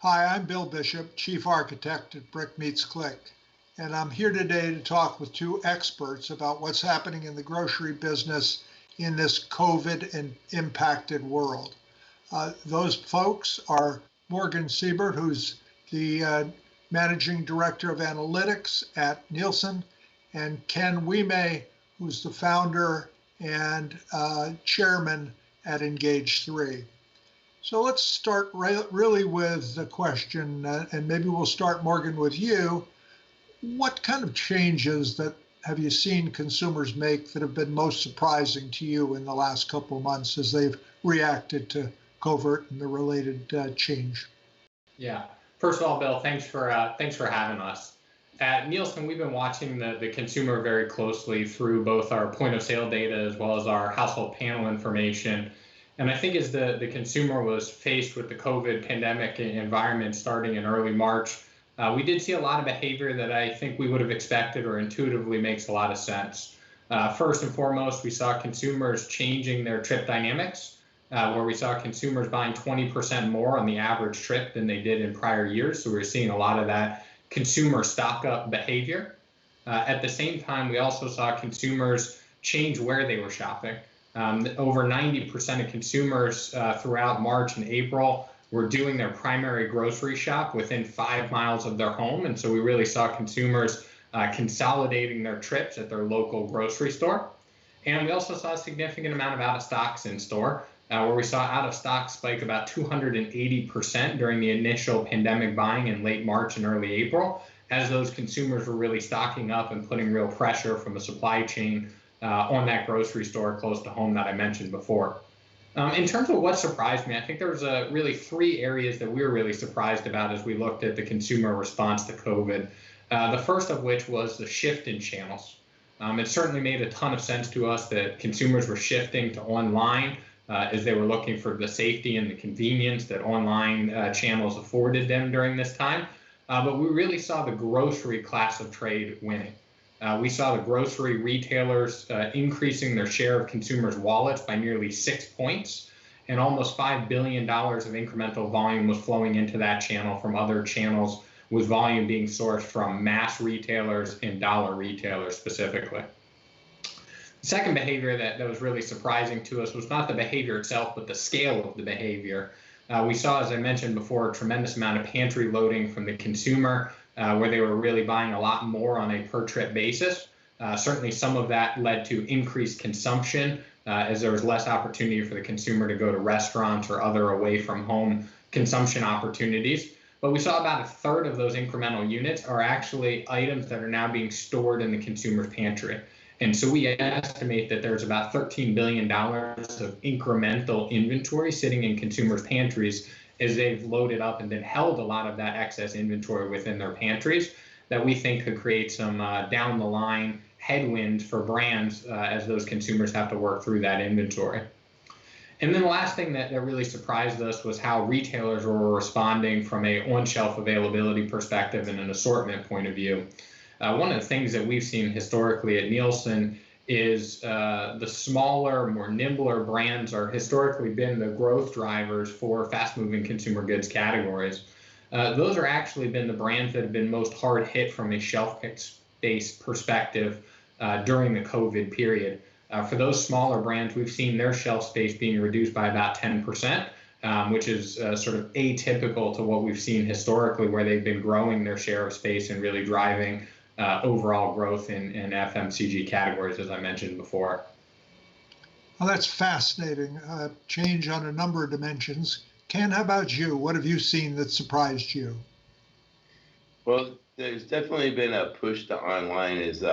Hi, I'm Bill Bishop, Chief Architect at Brick Meets Click, and I'm here today to talk with two experts about what's happening in the grocery business in this COVID and impacted world. Those folks are Morgan Seybert, who's the Managing Director of Analytics at Nielsen, and Ken Ouimet, who's the founder and chairman at Engage 3. So let's start really with the question, and maybe we'll start, Morgan, with you. What kind of changes that have you seen consumers make that have been most surprising to you in the last couple of months as they've reacted to COVID and the related change? Yeah. First of all, Bill, thanks for having us. At Nielsen, we've been watching the consumer very closely through both our point of sale data as well as our household panel information. And I think as the consumer was faced with the COVID pandemic environment starting in early March, we did see a lot of behavior that I think we would have expected or intuitively makes a lot of sense. First and foremost, we saw consumers changing their trip dynamics, where we saw consumers buying 20% more on the average trip than they did in prior years. So we're seeing a lot of that consumer stock up behavior. At the same time, we also saw consumers change where they were shopping. Over 90% of consumers throughout March and April were doing their primary grocery shop within 5 miles of their home. And so we really saw consumers consolidating their trips at their local grocery store. And we also saw a significant amount of out of stocks in store, where we saw out of stock spike about 280% during the initial pandemic buying in late March and early April, as those consumers were really stocking up and putting real pressure from a supply chain on that grocery store close to home that I mentioned before. In terms of what surprised me, I think there was really three areas that we were really surprised about as we looked at the consumer response to COVID. The first of which was the shift in channels. It certainly made a ton of sense to us that consumers were shifting to online as they were looking for the safety and the convenience that online channels afforded them during this time. But we really saw the grocery class of trade winning. We saw the grocery retailers increasing their share of consumers' wallets by nearly 6 points, and almost $5 billion of incremental volume was flowing into that channel from other channels, with volume being sourced from mass retailers and dollar retailers specifically. The second behavior that was really surprising to us was not the behavior itself, but the scale of the behavior. We saw, as I mentioned before, a tremendous amount of pantry loading from the consumer, where they were really buying a lot more on a per trip basis. Certainly some of that led to increased consumption, as there was less opportunity for the consumer to go to restaurants or other away from home consumption opportunities. But we saw about a third of those incremental units are actually items that are now being stored in the consumer's pantry. And so we estimate that there's about $13 billion of incremental inventory sitting in consumers' pantries as they've loaded up and then held a lot of that excess inventory within their pantries that we think could create some down the line headwinds for brands as those consumers have to work through that inventory. And then the last thing that really surprised us was how retailers were responding from a on-shelf availability perspective and an assortment point of view. One of the things that we've seen historically at Nielsen is the smaller, more nimbler brands are historically been the growth drivers for fast-moving consumer goods categories. Those are actually been the brands that have been most hard hit from a shelf space perspective during the COVID period. For those smaller brands, we've seen their shelf space being reduced by about 10%, which is sort of atypical to what we've seen historically, where they've been growing their share of space and really driving overall growth in FMCG categories, as I mentioned before. Well, that's fascinating. Change on a number of dimensions. Ken, how about you? What have you seen that surprised you? Well, there's definitely been a push to online, as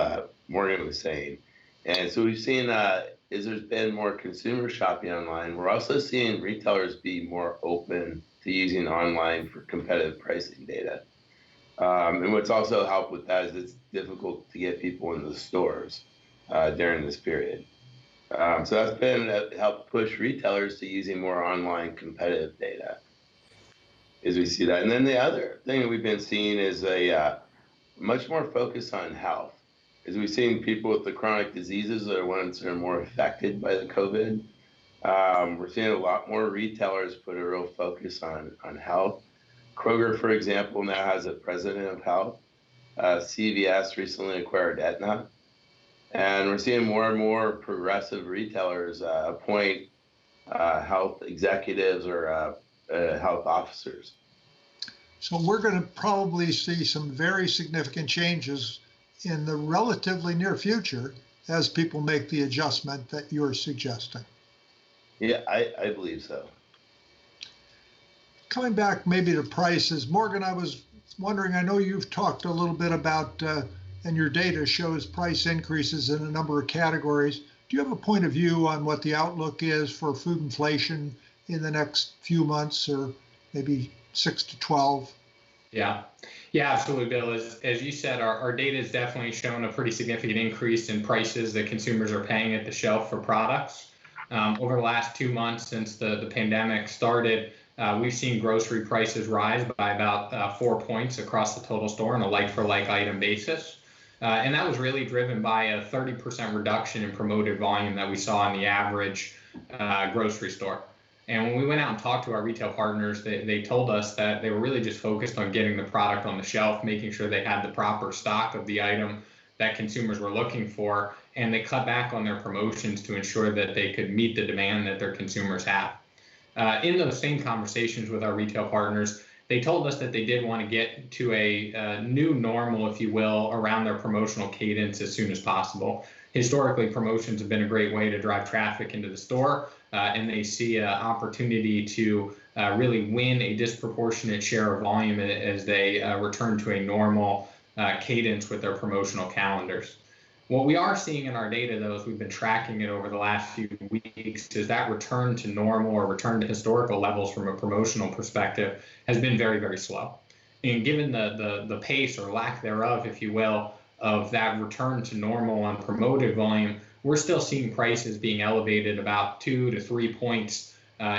Morgan was saying. And so we've seen as there's been more consumer shopping online, we're also seeing retailers be more open to using online for competitive pricing data. And what's also helped with that is it's difficult to get people into the stores during this period. So that's been helped push retailers to using more online competitive data as we see that. And then the other thing that we've been seeing is a much more focus on health. As we've seen people with the chronic diseases are ones that are more affected by the COVID. We're seeing a lot more retailers put a real focus on health. Kroger, for example, now has a president of health. CVS recently acquired Aetna. And we're seeing more and more progressive retailers appoint health executives or health officers. So we're going to probably see some very significant changes in the relatively near future as people make the adjustment that you're suggesting. Yeah, I believe so. Coming back maybe to prices, Morgan, I was wondering, I know you've talked a little bit about, and your data shows price increases in a number of categories. Do you have a point of view on what the outlook is for food inflation in the next few months, or maybe 6 to 12? Yeah, absolutely, Bill. As you said, our data has definitely shown a pretty significant increase in prices that consumers are paying at the shelf for products. Over the last 2 months since the pandemic started, we've seen grocery prices rise by about 4 points across the total store on a like-for-like item basis. And that was really driven by a 30% reduction in promoted volume that we saw in the average grocery store. And when we went out and talked to our retail partners, they told us that they were really just focused on getting the product on the shelf, making sure they had the proper stock of the item that consumers were looking for, and they cut back on their promotions to ensure that they could meet the demand that their consumers have. In those same conversations with our retail partners, they told us that they did want to get to a new normal, if you will, around their promotional cadence as soon as possible. Historically, promotions have been a great way to drive traffic into the store, and they see an opportunity to really win a disproportionate share of volume as they return to a normal cadence with their promotional calendars. What we are seeing in our data, though, as we've been tracking it over the last few weeks, is that return to normal or return to historical levels from a promotional perspective has been very, very slow. And given the pace or lack thereof, if you will, of that return to normal on promoted volume, we're still seeing prices being elevated about 2 to 3 points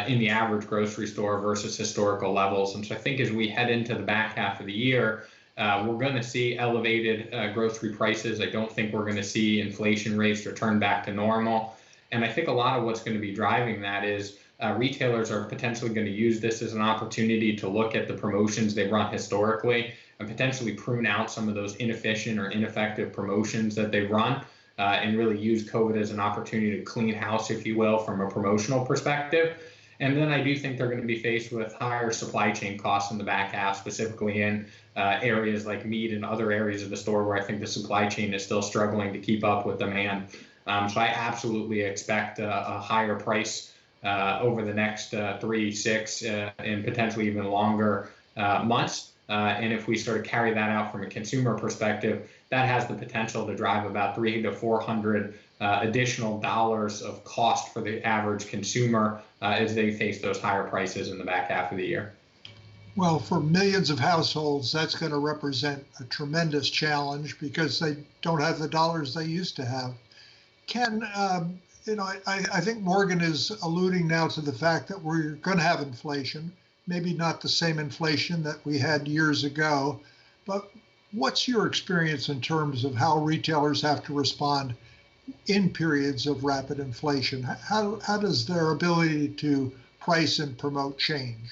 in the average grocery store versus historical levels. And so I think as we head into the back half of the year, we're going to see elevated grocery prices. I don't think we're going to see inflation rates return back to normal. And I think a lot of what's going to be driving that is retailers are potentially going to use this as an opportunity to look at the promotions they've run historically and potentially prune out some of those inefficient or ineffective promotions that they've run and really use COVID as an opportunity to clean house, if you will, from a promotional perspective. And then I do think they're going to be faced with higher supply chain costs in the back half, specifically in areas like meat and other areas of the store where I think the supply chain is still struggling to keep up with demand. So I absolutely expect a higher price over the next 3, 6, and potentially even longer months. And if we sort of carry that out from a consumer perspective, that has the potential to drive about $300 to $400 additional dollars of cost for the average consumer as they face those higher prices in the back half of the year. Well, for millions of households, that's going to represent a tremendous challenge because they don't have the dollars they used to have. Ken, I think Morgan is alluding now to the fact that we're going to have inflation, maybe not the same inflation that we had years ago, but what's your experience in terms of how retailers have to respond in periods of rapid inflation? How does their ability to price and promote change?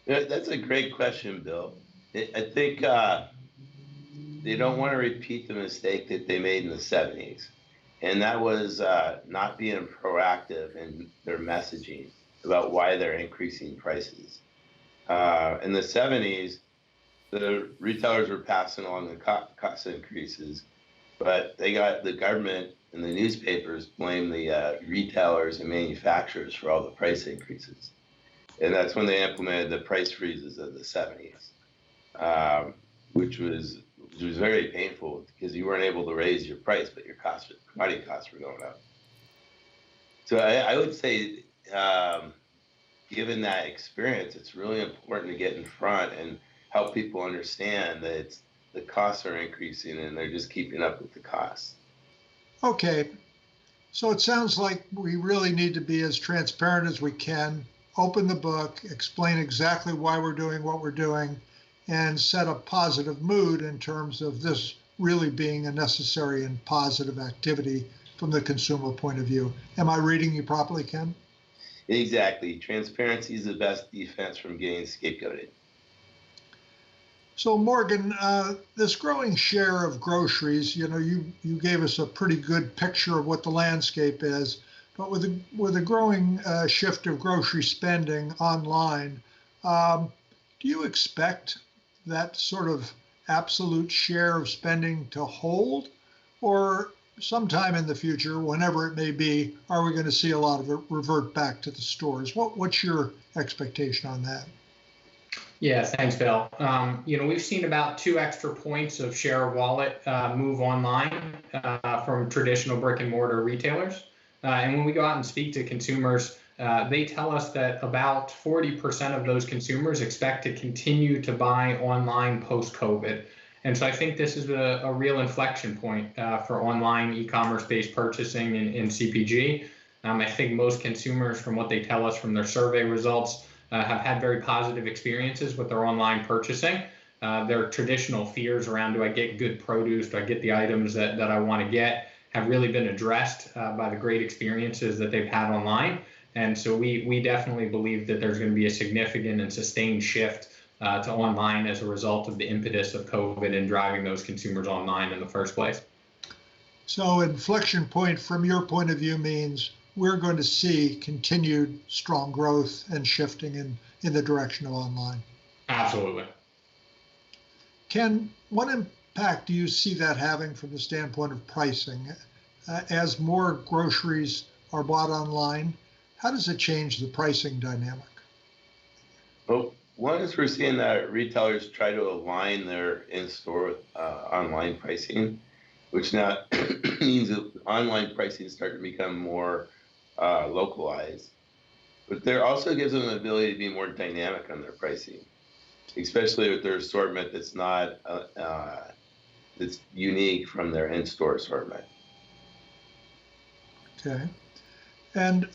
Yeah, that's a great question, Bill. I think they don't want to repeat the mistake that they made in the 70s. And that was not being proactive in their messaging about why they're increasing prices. In the 70s, the retailers were passing along the cost increases, but they got the government and the newspapers blame the retailers and manufacturers for all the price increases. And that's when they implemented the price freezes of the 70s, which was very painful because you weren't able to raise your price, but your commodity costs were going up. So I would say, given that experience, it's really important to get in front and help people understand that the costs are increasing and they're just keeping up with the costs. Okay, so it sounds like we really need to be as transparent as we can, open the book, explain exactly why we're doing what we're doing, and set a positive mood in terms of this really being a necessary and positive activity from the consumer point of view. Am I reading you properly, Ken? Exactly. Transparency is the best defense from getting scapegoated. So Morgan, this growing share of groceries, you gave us a pretty good picture of what the landscape is, but with a growing shift of grocery spending online, do you expect that sort of absolute share of spending to hold, or sometime in the future, whenever it may be, are we going to see a lot of it revert back to the stores? What's your expectation on that? Yeah, thanks, Bill. We've seen about 2 extra points of share of wallet move online from traditional brick and mortar retailers. And when we go out and speak to consumers, they tell us that about 40% of those consumers expect to continue to buy online post-COVID. And so I think this is a real inflection point for online e-commerce based purchasing in CPG. I think most consumers, from what they tell us from their survey results, have had very positive experiences with their online purchasing. Their traditional fears around, do I get good produce, do I get the items that I want to get, have really been addressed by the great experiences that they've had online. And so we definitely believe that there's going to be a significant and sustained shift to online as a result of the impetus of COVID and driving those consumers online in the first place. So inflection point from your point of view means we're going to see continued strong growth and shifting in the direction of online. Absolutely. Ken, what impact do you see that having from the standpoint of pricing? As more groceries are bought online, how does it change the pricing dynamic? Well, one is we're seeing that retailers try to align their in-store with online pricing, which now means that online pricing is starting to become more localized. But there also gives them the ability to be more dynamic on their pricing, especially with their assortment that's not that's unique from their in-store assortment. Okay. And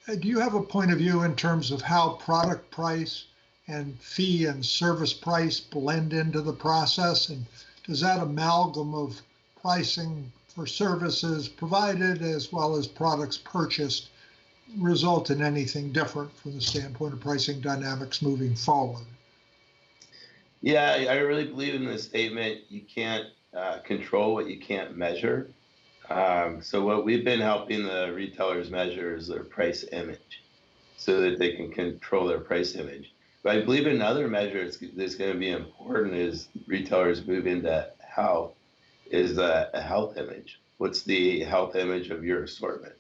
do you have a point of view in terms of how product price and fee and service price blend into the process? And does that amalgam of pricing for services provided as well as products purchased result in anything different from the standpoint of pricing dynamics moving forward? Yeah, I really believe in the statement, you can't control what you can't measure. So what we've been helping the retailers measure is their price image so that they can control their price image. But I believe another measure that's going to be important is retailers move into health, is a health image. What's the health image of your assortment?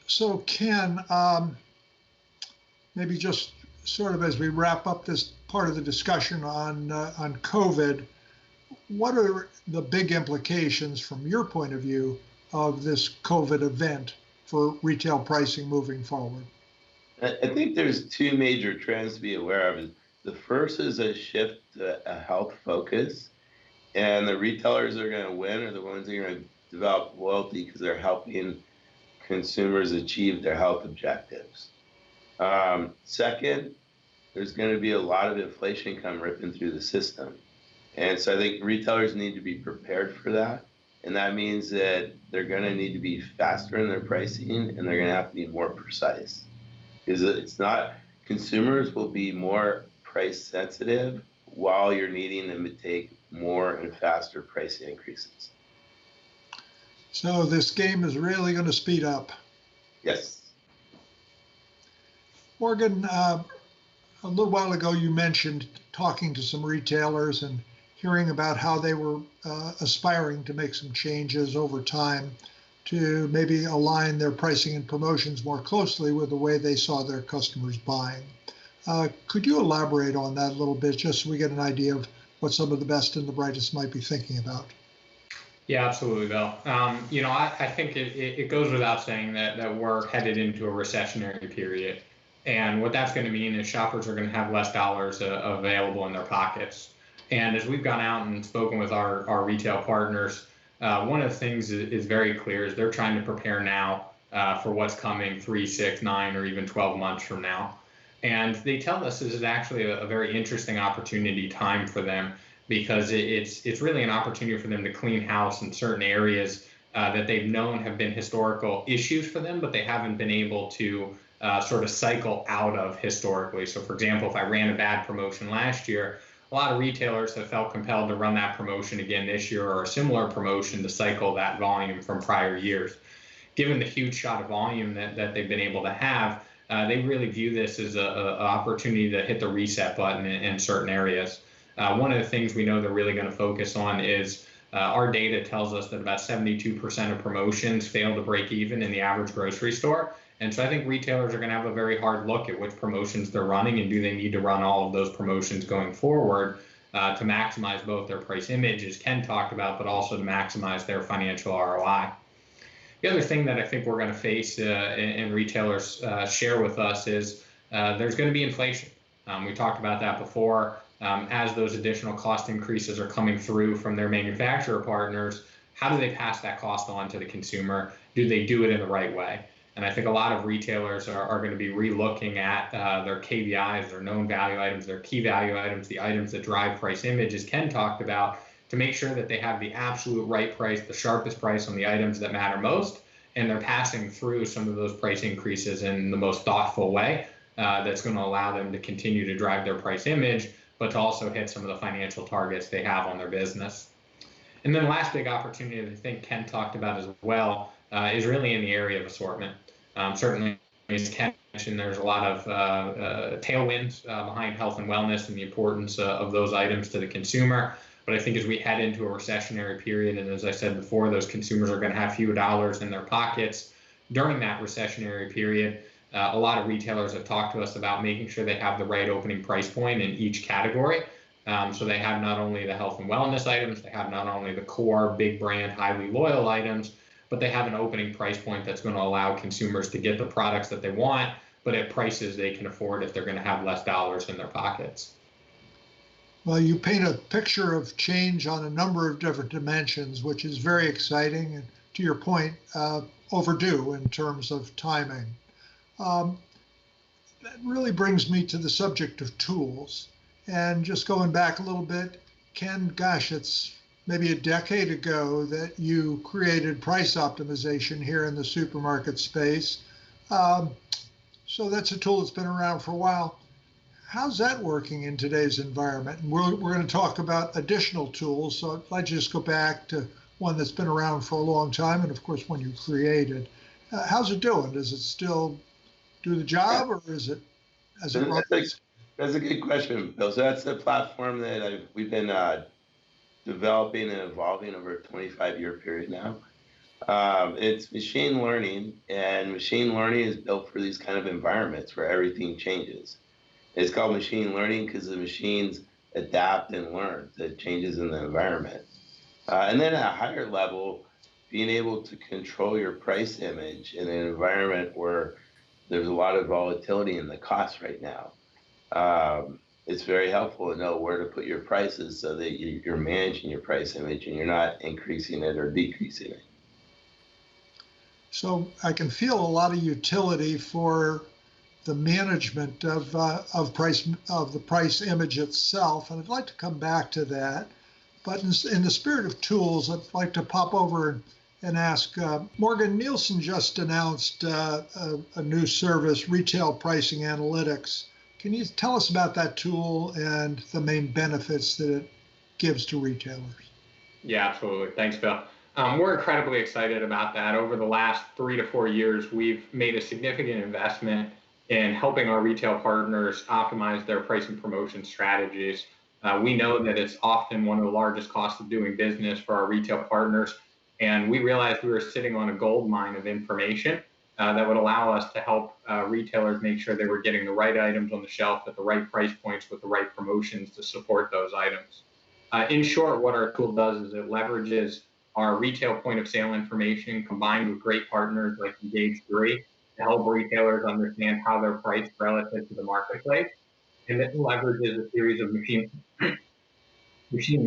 So Ken, maybe just sort of as we wrap up this part of the discussion on COVID, what are the big implications from your point of view of this COVID event for retail pricing moving forward? I think there's 2 major trends to be aware of. The first is a shift to a health focus, and the retailers that are going to win are the ones that are going to develop loyalty because they're helping consumers achieve their health objectives. Second, there's going to be a lot of inflation come ripping through the system. And so I think retailers need to be prepared for that. And that means that they're going to need to be faster in their pricing and they're going to have to be more precise. Because it's not, consumers will be more price sensitive while you're needing them to take more and faster price increases. So this game is really going to speed up. Yes. Morgan, a little while ago you mentioned talking to some retailers and hearing about how they were aspiring to make some changes over time to maybe align their pricing and promotions more closely with the way they saw their customers buying. Could you elaborate on that a little bit, just so we get an idea of what some of the best and the brightest might be thinking about? Yeah, absolutely, Bill. I think it goes without saying that we're headed into a recessionary period. And what that's going to mean is shoppers are going to have less dollars available in their pockets. And as we've gone out and spoken with our retail partners, one of the things is very clear is they're trying to prepare now for what's coming 3, 6, 9, or even 12 months from now. And they tell us this is actually a very interesting opportunity time for them, because it's really an opportunity for them to clean house in certain areas that they've known have been historical issues for them, but they haven't been able to sort of cycle out of historically. So for example, if I ran a bad promotion last year, a lot of retailers have felt compelled to run that promotion again this year or a similar promotion to cycle that volume from prior years. Given the huge shot of volume that they've been able to have, they really view this as an opportunity to hit the reset button in certain areas. One of the things we know they're really going to focus on is our data tells us that about 72% of promotions fail to break even in the average grocery store. And so I think retailers are going to have a very hard look at which promotions they're running and do they need to run all of those promotions going forward to maximize both their price image, as Ken talked about, but also to maximize their financial ROI. The other thing that I think we're going to face and retailers share with us is there's going to be inflation. We talked about that before. As those additional cost increases are coming through from their manufacturer partners, how do they pass that cost on to the consumer? Do they do it in the right way? And I think a lot of retailers are going to be relooking at their KVIs, their known value items, their key value items, the items that drive price image, as Ken talked about, to make sure that they have the absolute right price, the sharpest price on the items that matter most, and they're passing through some of those price increases in the most thoughtful way that's going to allow them to continue to drive their price image, but to also hit some of the financial targets they have on their business. And then the last big opportunity that I think Ken talked about as well is really in the area of assortment. Certainly, as Ken mentioned, there's a lot of tailwinds behind health and wellness and the importance of those items to the consumer. But I think as we head into a recessionary period, and as I said before, those consumers are going to have fewer dollars in their pockets during that recessionary period. A lot of retailers have talked to us about making sure they have the right opening price point in each category. So they have not only the health and wellness items, they have not only the core big brand, highly loyal items, but they have an opening price point that's going to allow consumers to get the products that they want, but at prices they can afford if they're going to have less dollars in their pockets. Well, you paint a picture of change on a number of different dimensions, which is very exciting and, to your point, overdue in terms of timing. That really brings me to the subject of tools. And just going back a little bit, Ken, gosh, it's maybe a decade ago that you created price optimization here in the supermarket space. So that's a tool that's been around for a while. How's that working in today's environment? And we're going to talk about additional tools. So I'd like to just go back to one that's been around for a long time, and of course, one you created. How's it doing? Does it still do the job, or is it as it runs? That's a good question, Bill. So that's the platform that we've been developing and evolving over a 25-year period now. It's machine learning, and machine learning is built for these kind of environments where everything changes. It's called machine learning because the machines adapt and learn to changes in the environment. And then at a higher level, being able to control your price image in an environment where there's a lot of volatility in the cost right now. It's very helpful to know where to put your prices so that you're managing your price image and you're not increasing it or decreasing it. So I can feel a lot of utility for the management of the price image itself, and I'd like to come back to that. But in the spirit of tools, I'd like to pop over and ask Morgan. Nielsen just announced a new service, Retail Pricing Analytics. Can you tell us about that tool and the main benefits that it gives to retailers? Yeah, absolutely. Thanks, Bill. We're incredibly excited about that. Over the last 3 to 4 years, we've made a significant investment in helping our retail partners optimize their price and promotion strategies. We know that it's often one of the largest costs of doing business for our retail partners, and we realized we were sitting on a gold mine of information that would allow us to help retailers make sure they were getting the right items on the shelf at the right price points with the right promotions to support those items. In short, what our tool does is it leverages our retail point of sale information combined with great partners like Engage3 to help retailers understand how they're priced relative to the marketplace. And it leverages a series of machine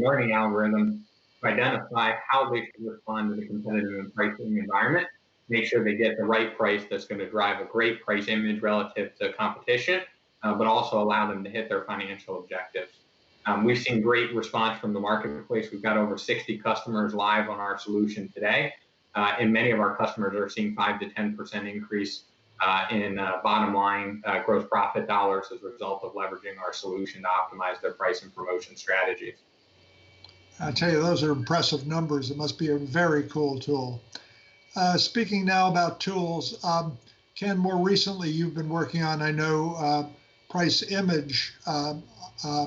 learning algorithms to identify how they should respond to the competitive and pricing environment, make sure they get the right price that's going to drive a great price image relative to competition, but also allow them to hit their financial objectives. We've seen great response from the marketplace. We've got over 60 customers live on our solution today, and many of our customers are seeing 5 to 10% increase in bottom line gross profit dollars as a result of leveraging our solution to optimize their price and promotion strategies. I tell you, those are impressive numbers. It must be a very cool tool. Speaking now about tools, Ken, more recently you've been working on, I know, price image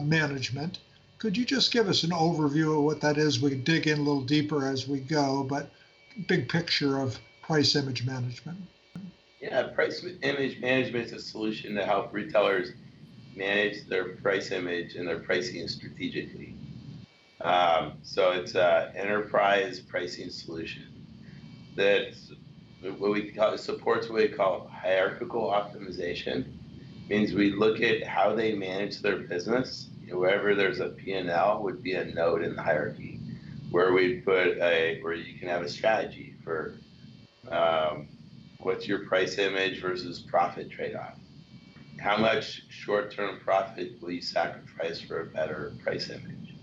management. Could you just give us an overview of what that is? We can dig in a little deeper as we go, but big picture of price image management. Yeah, price image management is a solution to help retailers manage their price image and their pricing strategically. So it's an enterprise pricing solution that's supports what we call hierarchical optimization. Means we look at how they manage their business. Wherever there's a P&L would be a node in the hierarchy, where we put where you can have a strategy for what's your price image versus profit trade-off. How much short-term profit will you sacrifice for a better price image?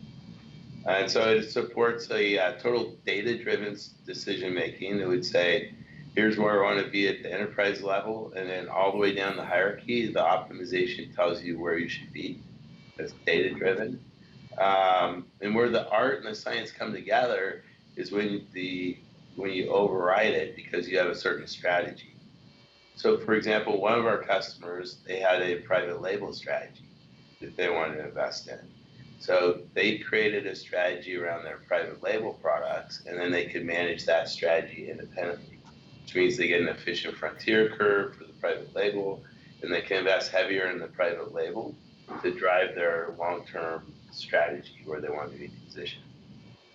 And so it supports a total data-driven decision-making that would say, here's where I want to be at the enterprise level, and then all the way down the hierarchy, the optimization tells you where you should be. That's data-driven. And where the art and the science come together is when you override it because you have a certain strategy. So, for example, one of our customers, they had a private label strategy that they wanted to invest in. So they created a strategy around their private label products, and then they could manage that strategy independently, which means they get an efficient frontier curve for the private label, and they can invest heavier in the private label to drive their long-term strategy where they want to be positioned.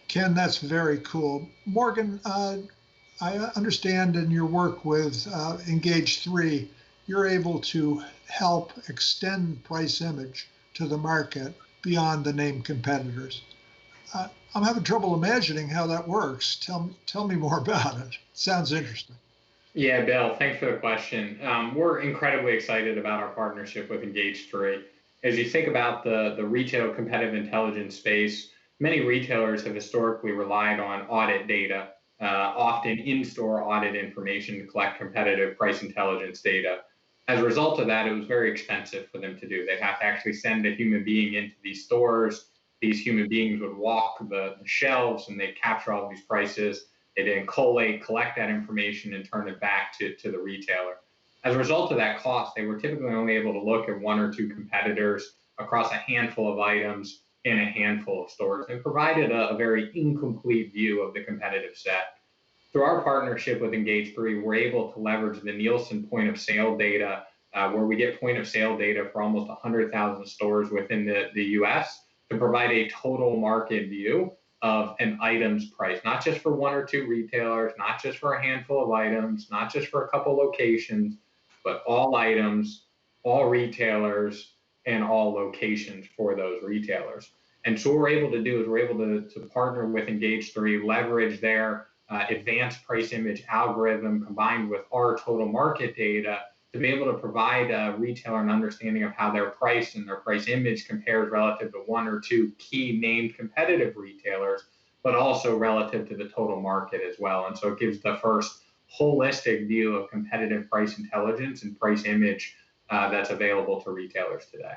Ken, that's very cool. Morgan, I understand in your work with Engage 3, you're able to help extend price image to the market beyond the named competitors. I'm having trouble imagining how that works. Tell me more about it. Sounds interesting. Yeah, Bill, thanks for the question. We're incredibly excited about our partnership with Engage 3. As you think about the retail competitive intelligence space, many retailers have historically relied on audit data, often in-store audit information to collect competitive price intelligence data. As a result of that, it was very expensive for them to do. They'd have to actually send a human being into these stores. These human beings would walk the shelves and they'd capture all these prices. They'd then collect that information and turn it back to the retailer. As a result of that cost, they were typically only able to look at one or two competitors across a handful of items in a handful of stores, and provided a very incomplete view of the competitive set. Through our partnership with Engage 3, we're able to leverage the Nielsen point of sale data, where we get point of sale data for almost 100,000 stores within the US, to provide a total market view of an item's price, not just for one or two retailers, not just for a handful of items, not just for a couple locations, but all items, all retailers, and all locations for those retailers. And so what we're able to do is we're able to partner with Engage 3, leverage their advanced price image algorithm combined with our total market data to be able to provide a retailer an understanding of how their price and their price image compares relative to one or two key named competitive retailers, but also relative to the total market as well. And so it gives the first holistic view of competitive price intelligence and price image that's available to retailers today.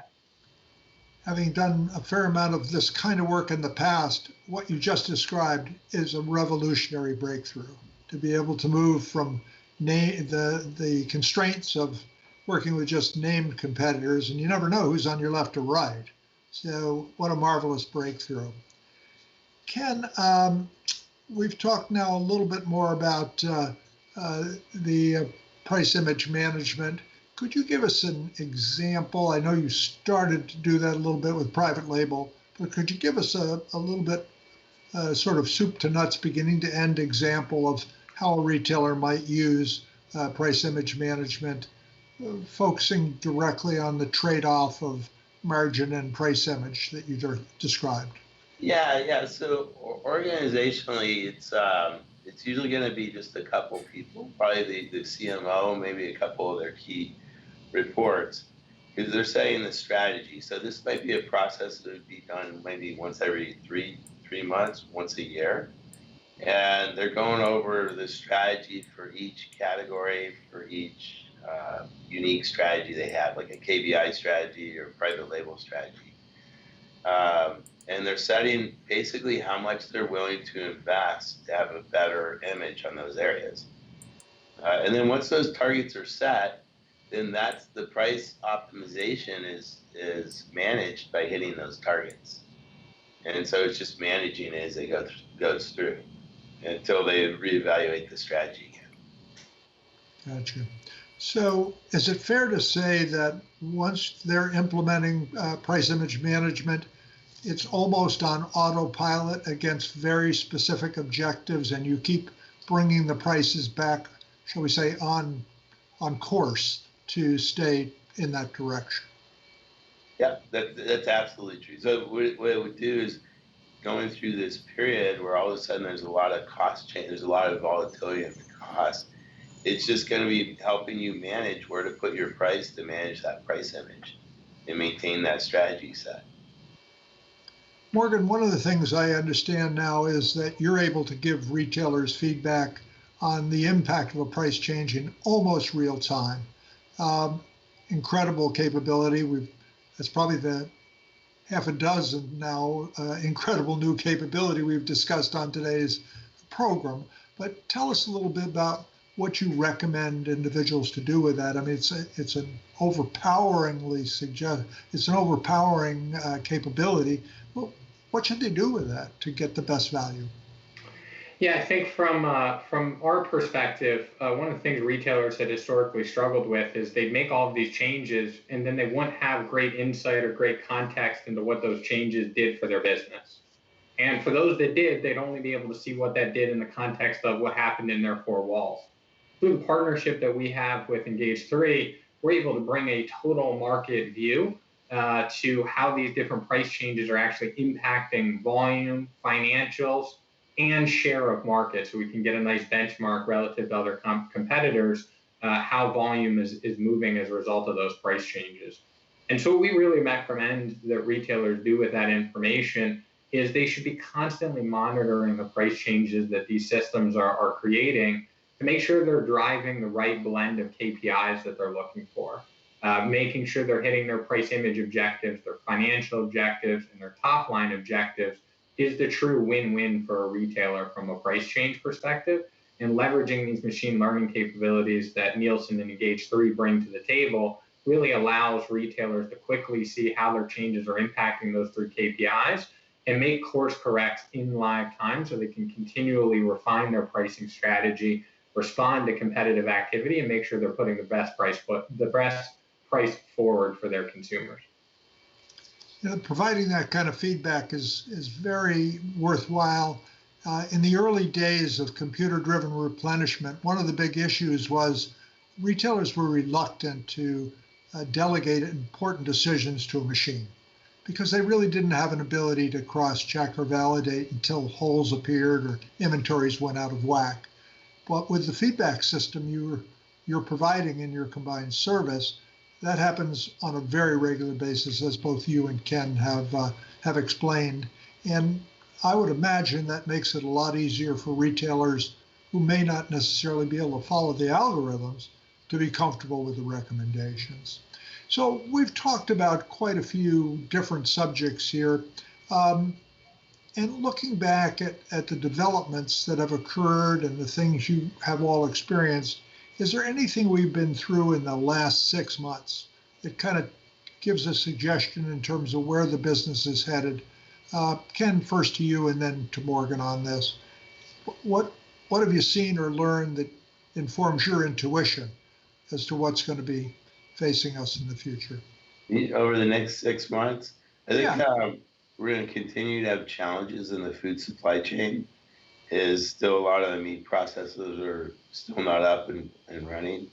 Having done a fair amount of this kind of work in the past, what you just described is a revolutionary breakthrough. To be able to move from the constraints of working with just named competitors, and you never know who's on your left or right. So what a marvelous breakthrough. Ken, we've talked now a little bit more about the price image management. Could you give us an example? I know you started to do that a little bit with private label, but could you give us a little bit sort of soup to nuts, beginning to end example of how a retailer might use price image management, focusing directly on the trade-off of margin and price image that you described? Yeah. So organizationally, it's usually going to be just a couple people, probably the CMO, maybe a couple of their key reports, because they're setting the strategy. So this might be a process that would be done maybe once every three months, once a year. And they're going over the strategy for each category, for each unique strategy they have, like a KBI strategy or private label strategy. And they're setting basically how much they're willing to invest to have a better image on those areas. And then once those targets are set, then that's the price optimization is managed by hitting those targets. And so it's just managing it as it goes through until they reevaluate the strategy again. Gotcha. So is it fair to say that once they're implementing price image management, it's almost on autopilot against very specific objectives, and you keep bringing the prices back, shall we say, on course to stay in that direction? Yeah, that's absolutely true. So what it would do is going through this period where all of a sudden there's a lot of cost change, there's a lot of volatility in the cost. It's just going to be helping you manage where to put your price to manage that price image and maintain that strategy set. Morgan, one of the things I understand now is that you're able to give retailers feedback on the impact of a price change in almost real time. Incredible capability. That's probably the half a dozen now incredible new capability we've discussed on today's program. But tell us a little bit about what you recommend individuals to do with that. I mean, it's an overpowering capability. Well, what should they do with that to get the best value? Yeah, I think from our perspective, one of the things retailers had historically struggled with is they'd make all of these changes and then they wouldn't have great insight or great context into what those changes did for their business. And for those that did, they'd only be able to see what that did in the context of what happened in their four walls. Through the partnership that we have with Engage 3, we're able to bring a total market view to how these different price changes are actually impacting volume, financials, and share of market, so we can get a nice benchmark relative to other competitors, how volume is moving as a result of those price changes. And so what we really recommend that retailers do with that information is they should be constantly monitoring the price changes that these systems are creating to make sure they're driving the right blend of KPIs that they're looking for, making sure they're hitting their price image objectives, their financial objectives, and their top line objectives is the true win-win for a retailer from a price change perspective. And leveraging these machine learning capabilities that Nielsen and Engage 3 bring to the table really allows retailers to quickly see how their changes are impacting those three KPIs and make course corrects in live time so they can continually refine their pricing strategy, respond to competitive activity, and make sure they're putting the best price forward for their consumers. You know, providing that kind of feedback is very worthwhile. In the early days of computer-driven replenishment, one of the big issues was retailers were reluctant to delegate important decisions to a machine because they really didn't have an ability to cross-check or validate until holes appeared or inventories went out of whack. But with the feedback system you're providing in your combined service, that happens on a very regular basis, as both you and Ken have explained. And I would imagine that makes it a lot easier for retailers who may not necessarily be able to follow the algorithms to be comfortable with the recommendations. So we've talked about quite a few different subjects here. And looking back at the developments that have occurred and the things you have all experienced, is there anything we've been through in the last 6 months that kind of gives a suggestion in terms of where the business is headed? Ken, first to you and then to Morgan on this. What have you seen or learned that informs your intuition as to what's going to be facing us in the future? Over the next 6 months, I think we're going to continue to have challenges in the food supply chain. Is still a lot of the meat processors are still not up and running.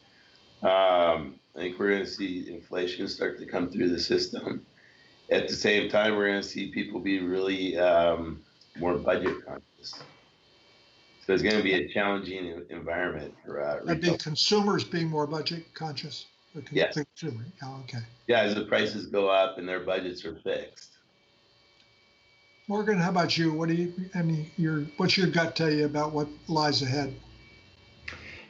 I think we're going to see inflation start to come through the system. At the same time, we're going to see people be really more budget conscious. So it's going to be a challenging environment for retail. That'd be consumers being more budget conscious? Yeah. Oh, okay. Yeah, as the prices go up and their budgets are fixed. Morgan, how about you? What's your gut tell you about what lies ahead?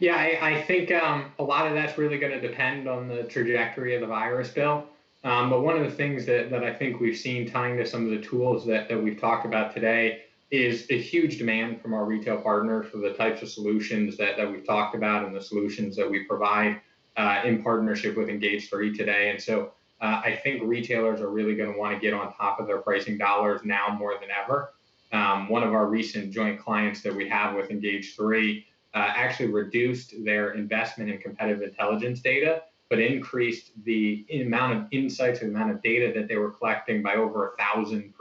Yeah, I think a lot of that's really going to depend on the trajectory of the virus, Bill. But one of the things that I think we've seen tying to some of the tools that we've talked about today is a huge demand from our retail partners for the types of solutions that we've talked about and the solutions that we provide in partnership with Engage3 today. And so I think retailers are really going to want to get on top of their pricing dollars now more than ever. One of our recent joint clients that we have with Engage3 actually reduced their investment in competitive intelligence data, but increased the amount of insights and the amount of data that they were collecting by over 1,000%.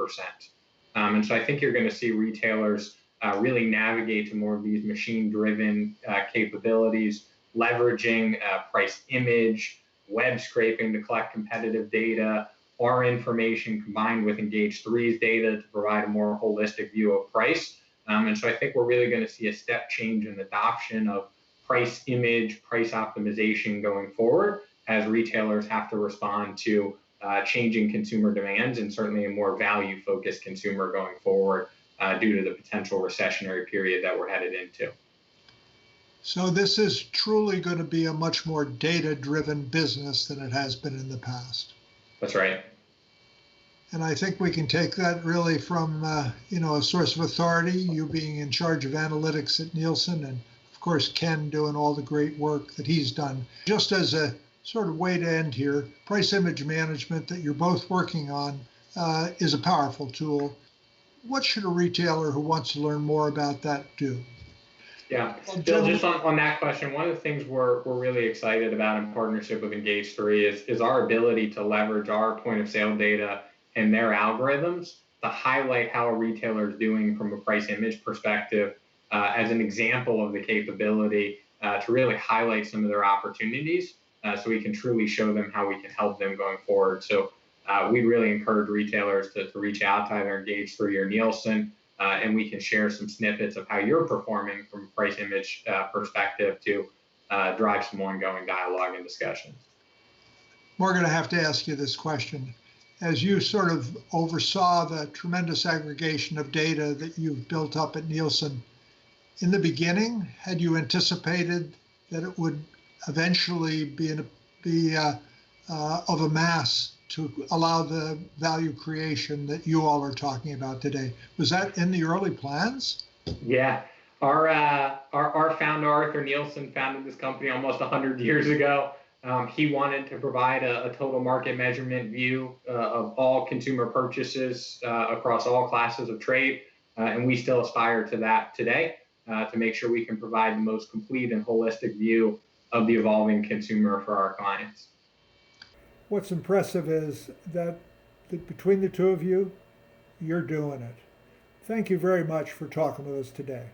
And so I think you're going to see retailers really navigate to more of these machine-driven capabilities, leveraging price image, web scraping to collect competitive data, our information combined with Engage3's data to provide a more holistic view of price. And so I think we're really going to see a step change in adoption of price image, price optimization going forward as retailers have to respond to changing consumer demands and certainly a more value-focused consumer going forward due to the potential recessionary period that we're headed into. So this is truly going to be a much more data-driven business than it has been in the past. That's right. And I think we can take that really from, a source of authority, you being in charge of analytics at Nielsen, and of course, Ken doing all the great work that he's done. Just as a sort of way to end here, price image management that you're both working on is a powerful tool. What should a retailer who wants to learn more about that do? Yeah, Bill, just on that question, one of the things we're really excited about in partnership with Engage3 is our ability to leverage our point of sale data and their algorithms to highlight how a retailer is doing from a price image perspective as an example of the capability to really highlight some of their opportunities so we can truly show them how we can help them going forward. So we really encourage retailers to reach out to either Engage3 or Nielsen, and we can share some snippets of how you're performing from a price image perspective to drive some ongoing dialogue and discussion. We're going to have to ask you this question. As you sort of oversaw the tremendous aggregation of data that you've built up at Nielsen, in the beginning, had you anticipated that it would eventually be of a mass to allow the value creation that you all are talking about today? Was that in the early plans? Yeah, our founder, Arthur Nielsen, founded this company almost 100 years ago. He wanted to provide a total market measurement view of all consumer purchases across all classes of trade, and we still aspire to that today to make sure we can provide the most complete and holistic view of the evolving consumer for our clients. What's impressive is that between the two of you, you're doing it. Thank you very much for talking with us today.